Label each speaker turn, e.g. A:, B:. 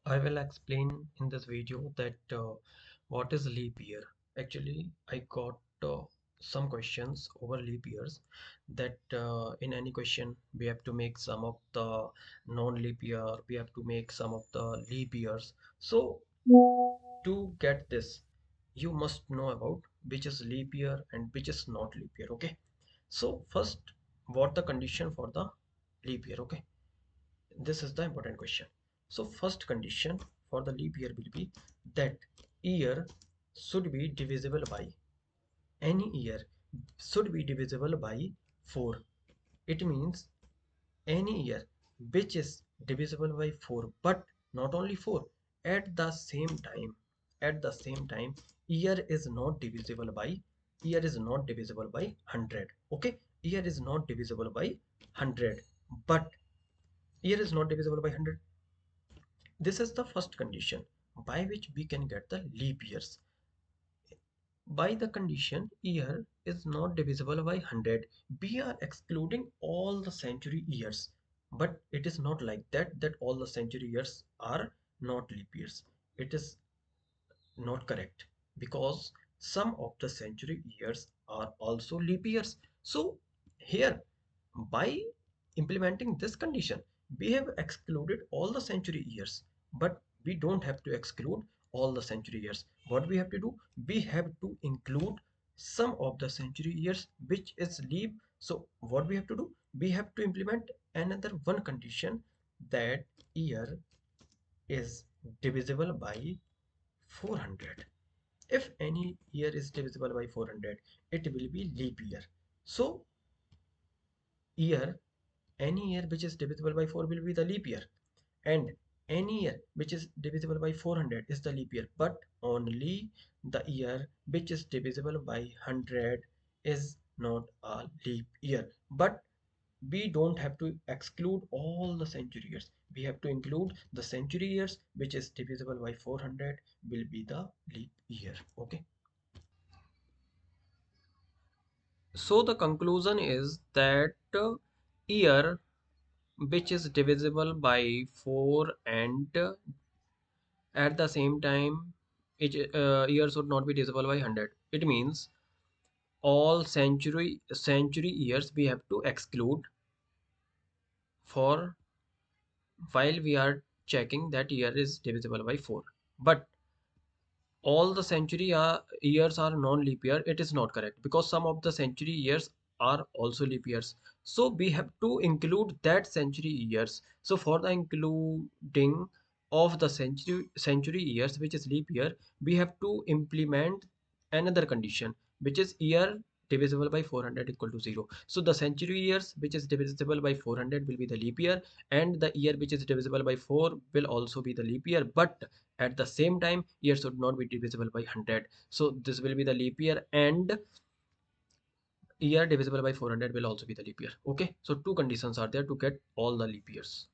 A: I will explain in this video that what is leap year. Actually, I got some questions over leap years that in any question we have to make some of the non-leap year, we have to make some of the leap years. So to get this, you must know about which is leap year and which is not leap year. Okay. So first, what the condition for the leap year? Okay, this is the important question. So first condition for the leap year will be that year should be divisible by, any year should be divisible by 4. It means any year which is divisible by 4, but not only 4, at the same time, at the same time year is not divisible by, year is not divisible by 100. Okay, year is not divisible by 100, but year is not divisible by 100. This is the first condition by which we can get the leap years. By the condition year is not divisible by 100, we are excluding all the century years. But it is not like that all the century years are not leap years. It is not correct, because some of the century years are also leap years. So here, by implementing this condition, we have excluded all the century years, but we don't have to exclude all the century years. What we have to do, we have to include some of the century years which is leap. So what we have to do, we have to implement another one condition, that year is divisible by 400. If any year is divisible by 400, it will be leap year. So year, any year which is divisible by 4 will be the leap year, and any year which is divisible by 400 is the leap year, but only the year which is divisible by 100 is not a leap year. But we don't have to exclude all the century years, we have to include the century years which is divisible by 400 will be the leap year. Okay, so the conclusion is that year which is divisible by 4 and at the same time year should not be divisible by 100. It means all century years we have to exclude for while we are checking that year is divisible by 4. But all the years are non-leap year, it is not correct, because some of the century years are also leap years. So we have to include that century years. So for the including of the century years which is leap year, we have to implement another condition, which is year divisible by 400 equal to 0. So the century years which is divisible by 400 will be the leap year, and the year which is divisible by 4 will also be the leap year, but at the same time year should not be divisible by 100. So this will be the leap year, and year divisible by 400 will also be the leap year. Okay, so two conditions are there to get all the leap years.